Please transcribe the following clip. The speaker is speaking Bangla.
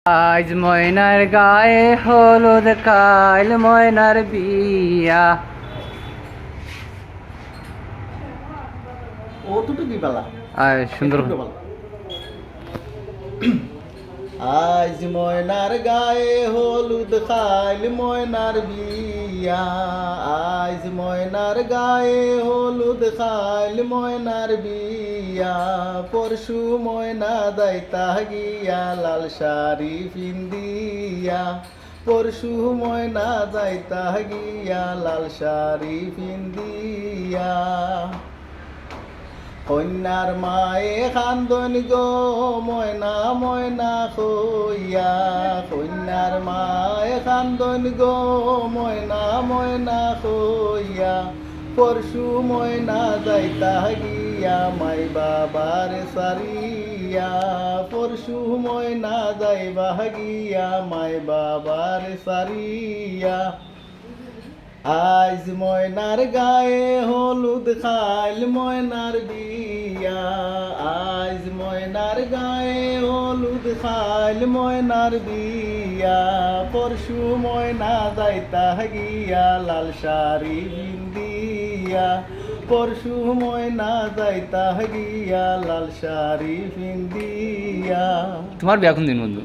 আজ ময়নার গায়ে হলুদ কাল ময়নার বিয়া। ও দুটো কি বেলা আর সুন্দর আজ ময়নার গায়ে হলুদ খাইল ময়নার বিয়া। আজ ময়নার গায়ে হলুদ খাইল ময়নার বিয়া। পরশু ময়না দাইতা গিয়া লাল শাড়ি পিন্দিয়া। পরশু ময়না দাইতা গিয়া লাল শাড়ি পিন্দিয়া। কন্যার মায়ে কান্দন গো ময়না ময়না কইয়া। কন্যার মায়ে কান্দন গো ময়না ময়না কইয়া। পরশু ময়না যাইতা গিয়া মাই বাবার সারিয়া। পরশু ময়না যাইবা গিয়া মাই বাবার সারিয়া। আজ ময়নার গায়ে হলুদ খাইল ময়নার বিয়া। আজ ময়নার গায়ে হলুদ খাইল ময়নার বিয়া। পরশু ময়না যাইতা গিয়া লাল শাড়ি পিন্দিয়া। পরশু ময়না যাইতা গিয়া লাল শাড়ি পিন্দিয়া। তোমার বিয়া কোন দিন বন্ধু?